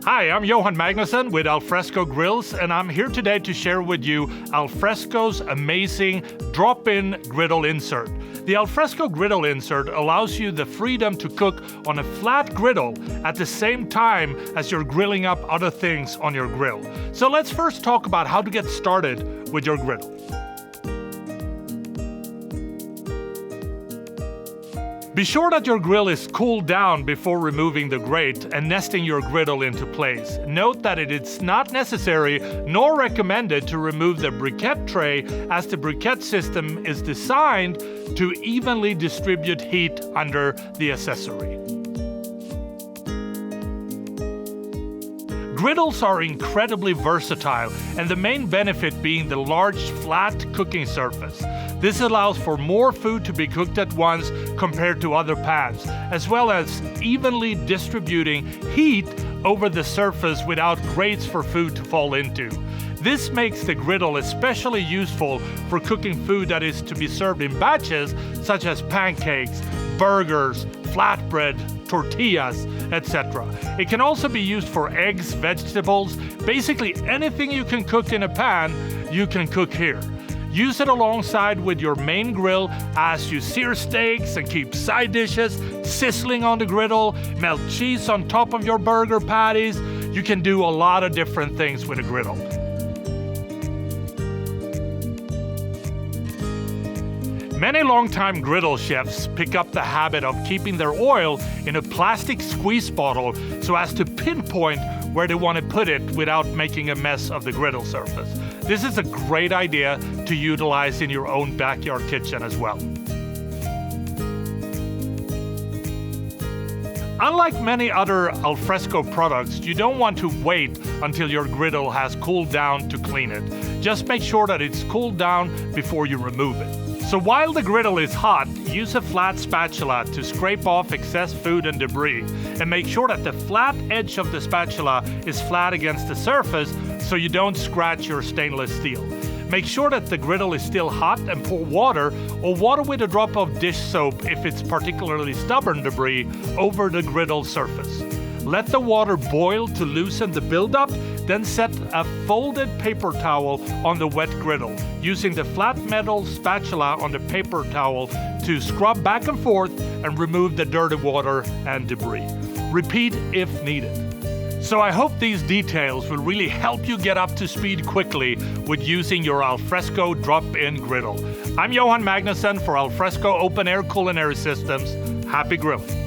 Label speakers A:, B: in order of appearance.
A: Hi, I'm Johan Magnusson with Alfresco Grills, and I'm here today to share with you Alfresco's amazing drop-in griddle insert. The Alfresco Griddle Insert allows you the freedom to cook on a flat griddle at the same time as you're grilling up other things on your grill. So let's first talk about how to get started with your griddle. Be sure that your grill is cooled down before removing the grate and nesting your griddle into place. Note that it is not necessary nor recommended to remove the briquette tray, as the briquette system is designed to evenly distribute heat under the accessory. Griddles are incredibly versatile, and the main benefit being the large flat cooking surface. This allows for more food to be cooked at once compared to other pans, as well as evenly distributing heat over the surface without grates for food to fall into. This makes the griddle especially useful for cooking food that is to be served in batches, such as pancakes, burgers, flatbread, tortillas, etc. It can also be used for eggs, vegetables, basically anything you can cook in a pan, you can cook here. Use it alongside with your main grill as you sear steaks and keep side dishes sizzling on the griddle, melt cheese on top of your burger patties. You can do a lot of different things with a griddle. Many longtime griddle chefs pick up the habit of keeping their oil in a plastic squeeze bottle so as to pinpoint where they want to put it without making a mess of the griddle surface. This is a great idea to utilize in your own backyard kitchen as well. Unlike many other Alfresco products, you don't want to wait until your griddle has cooled down to clean it. Just make sure that it's cooled down before you remove it. So while the griddle is hot, use a flat spatula to scrape off excess food and debris, and make sure that the flat edge of the spatula is flat against the surface so you don't scratch your stainless steel. Make sure that the griddle is still hot and pour water, or water with a drop of dish soap if it's particularly stubborn debris, over the griddle surface. Let the water boil to loosen the buildup, then set a folded paper towel on the wet griddle, using the flat metal spatula on the paper towel to scrub back and forth and remove the dirty water and debris. Repeat if needed. So I hope these details will really help you get up to speed quickly with using your Alfresco drop-in griddle. I'm Johan Magnusson for Alfresco Open Air Culinary Systems. Happy grilling.